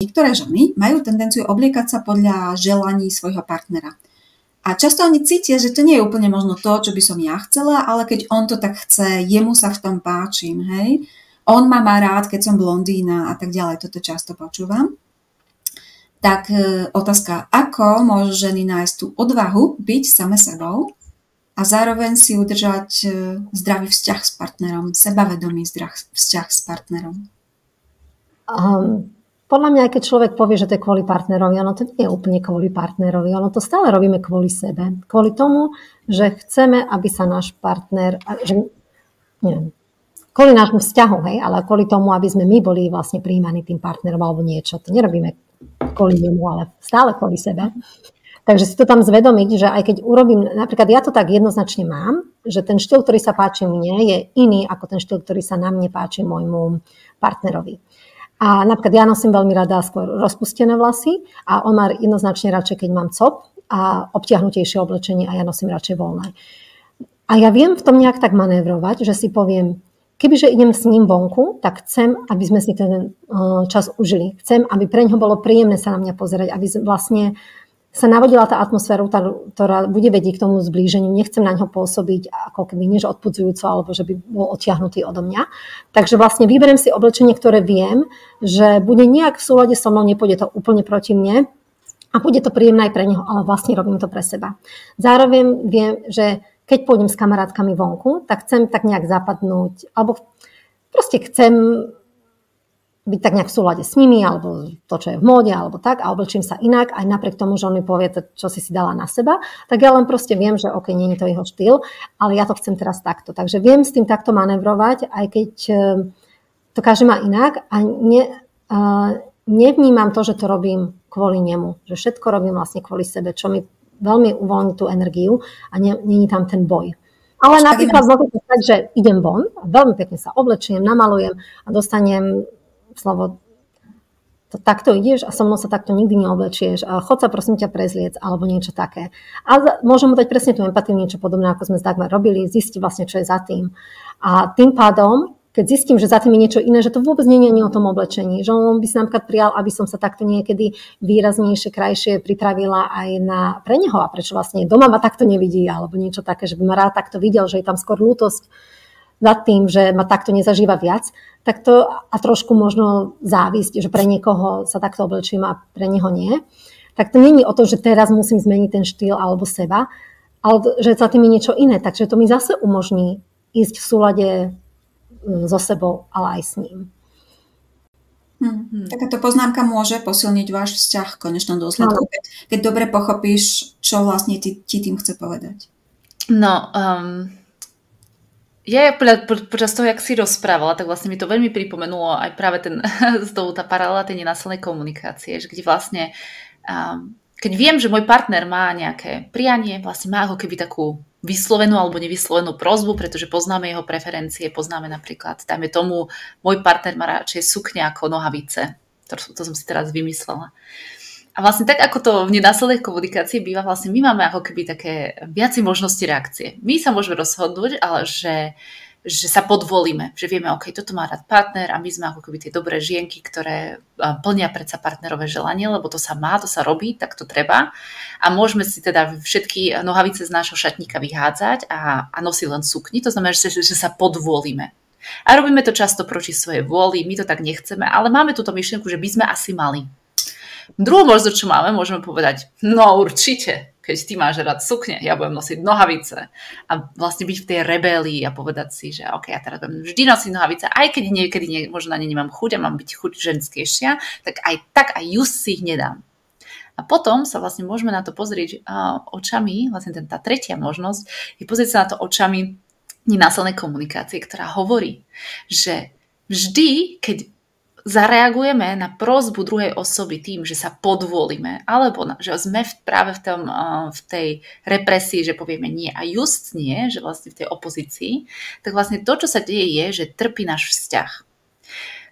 niektoré ženy majú tendenciu obliekať sa podľa želaní svojho partnera. A často oni cítia, že to nie je úplne možno to, čo by som ja chcela, ale keď on to tak chce, jemu sa v tom páčim, hej. On ma má rád, keď som blondína a tak ďalej, toto často počúvam. Tak otázka, ako môžu ženy nájsť tú odvahu byť same sebou a zároveň si udržať zdravý vzťah s partnerom, sebavedomý vzťah s partnerom? Podľa mňa, aj keď človek povie, že to je kvôli partnerovi, ono to nie je úplne kvôli partnerovi, ono to stále robíme kvôli sebe. Kvôli tomu, že chceme, aby sa náš partner, kvôli nášmu vzťahu, hej, ale kvôli tomu, aby sme my boli vlastne prijímaní tým partnerom alebo niečo. To nerobíme kvôli nemu, ale stále kvôli sebe. Takže si to tam zvedomiť, že aj keď urobím, napríklad ja to tak jednoznačne mám, že ten štýl, ktorý sa páči mne, je iný ako ten štýl, ktorý sa na mne páči môjmu partnerovi. A napríklad ja nosím veľmi rada skôr rozpustené vlasy a on má jednoznačne radšej, keď mám cop a obtiahnutejšie oblečenie a ja nosím radšej voľné. A ja viem v tom nejak tak manévrovať, že si poviem, kebyže idem s ním vonku, tak chcem, aby sme si ten čas užili. Chcem, aby pre ňoho bolo príjemné sa na mňa pozerať, aby vlastne sa navodila tá atmosféra, ktorá bude vedieť k tomu zblíženiu. Nechcem na ňo pôsobiť ako keby než odpudzujúco, alebo že by bol odtiahnutý odo mňa. Takže vlastne vyberiem si oblečenie, ktoré viem, že bude nejak v súlade so mnou, nepôjde to úplne proti mne a bude to príjemné aj pre neho, ale vlastne robím to pre seba. Zároveň viem, že keď pôjdem s kamarátkami vonku, tak chcem tak nejak zapadnúť, alebo proste chcem byť tak nejak v súlade s nimi, alebo to, čo je v móde, alebo tak, a oblečím sa inak, aj napriek tomu, že on mi povie to, čo si dala na seba, tak ja len proste viem, že OK, nie je to jeho štýl, ale ja to chcem teraz takto. Takže viem s tým takto manevrovať, aj keď to každý má inak a nevnímam to, že to robím kvôli nemu, že všetko robím vlastne kvôli sebe, čo mi veľmi uvoľní tú energiu a není tam ten boj. Ale napríklad môžem povedať, že idem von, veľmi pekne sa oblečiem, namalujem a dostanem slovo, takto ideš a so mnou sa takto nikdy neoblečieš. Chod sa prosím ťa prezliec alebo niečo také. A môžem mu dať presne tú empatiu, niečo podobné, ako sme s Dagmar robili, zistiť vlastne, čo je za tým. A tým pádom, keď zistím, že za tým je niečo iné, že to vôbec nie je o tom oblečení, že on by si napríklad prijal, aby som sa takto niekedy výraznejšie, krajšie pripravila aj pre neho a prečo vlastne doma ma takto nevidí alebo niečo také, že by ma rád takto videl, že je tam skôr ľútosť nad tým, že ma takto nezažíva viac, tak to a trošku možno závisť, že pre niekoho sa takto oblečím a pre neho nie. Tak to nie je o to, že teraz musím zmeniť ten štýl alebo seba, ale že za tým je niečo iné. Takže to mi zase umožní ísť v súlade so sebou, ale aj s ním. Takáto poznámka môže posilniť váš vzťah v konečnom dôsledku, keď dobre pochopíš, čo vlastne ti tým chce povedať. No, ja počas toho, jak si rozprávala, tak vlastne mi to veľmi pripomenulo aj práve tá paralela tej nenásilnej komunikácie, že kde vlastne, keď viem, že môj partner má nejaké prianie, vlastne má ako keby takú vyslovenú alebo nevyslovenú prosbu, pretože poznáme jeho preferencie, poznáme napríklad, dajme tomu, môj partner má radšej sukňa ako nohavice. To som si teraz vymyslela. A vlastne tak, ako to v nenásilnej komunikácii býva, vlastne my máme ako keby také viacej možnosti reakcie. My sa môžeme rozhodnúť, ale že sa podvolíme, že vieme, OK, toto má rád partner a my sme ako keby tie dobré žienky, ktoré plnia predsa partnerové želanie, lebo to sa má, to sa robí, tak to treba. A môžeme si teda všetky nohavice z nášho šatníka vyhádzať a nosiť len sukni, to znamená, že sa podvolíme. A robíme to často proti svojej vôli, my to tak nechceme, ale máme túto myšlienku, že by sme asi mali. Druhú možnosť, čo máme, môžeme povedať, no určite, keď ty máš rád sukne, ja budem nosiť nohavice a vlastne byť v tej rebélii a povedať si, že OK, ja teraz budem vždy nosiť nohavice, aj keď niekedy možno na ne nemám chuť a mám byť chuť ženskejšia, tak aj just si ich nedám. A potom sa vlastne môžeme na to pozrieť očami, vlastne tá tretia možnosť je pozrieť sa na to očami nenásilnej komunikácie, ktorá hovorí, že vždy, keď zareagujeme na prosbu druhej osoby tým, že sa podvolíme, alebo že sme práve v tej represii, že povieme nie a just nie, že vlastne v tej opozícii, tak vlastne to, čo sa deje, je, že trpí náš vzťah.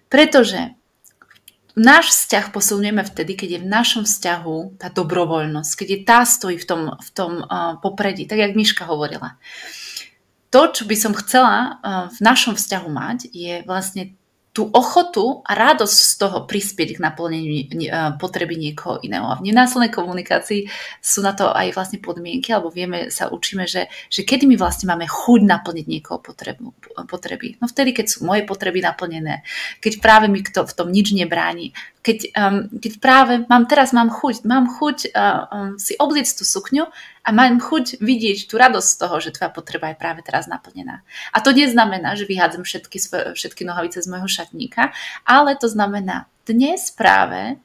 Pretože náš vzťah posilňujeme vtedy, keď je v našom vzťahu tá dobrovoľnosť, keď je tá stojí v tom popredí, tak jak Miška hovorila. To, čo by som chcela v našom vzťahu mať, je vlastne tú ochotu a radosť z toho prispieť k naplneniu potreby niekoho iného. A v nenásilnej komunikácii sú na to aj vlastne podmienky, alebo učíme, že kedy my vlastne máme chuť naplniť niekoho potreby. No vtedy, keď sú moje potreby naplnené, keď práve mi v tom nič nebráni, keď práve mám chuť si obliecť tú sukňu a mám chuť vidieť tú radosť z toho, že tvoja potreba je práve teraz naplnená. A to neznamená, že vyhádzam všetky nohavice z môjho šatníka, ale to znamená, dnes práve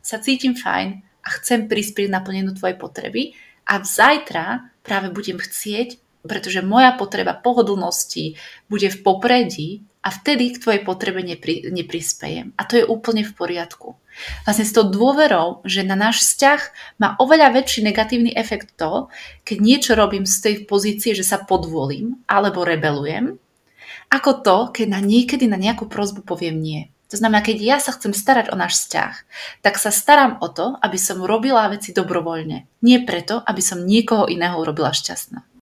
sa cítim fajn a chcem prispieť naplnenú tvojej potreby a zajtra práve budem chcieť, pretože moja potreba pohodlnosti bude v popredí a vtedy k tvojej potrebe neprispejem. A to je úplne v poriadku. Vlastne s tou dôverou, že na náš vzťah má oveľa väčší negatívny efekt to, keď niečo robím z tej pozície, že sa podvolím alebo rebelujem, ako to, keď niekedy na nejakú prosbu poviem nie. To znamená, keď ja sa chcem starať o náš vzťah, tak sa starám o to, aby som robila veci dobrovoľne. Nie preto, aby som niekoho iného urobila šťastná.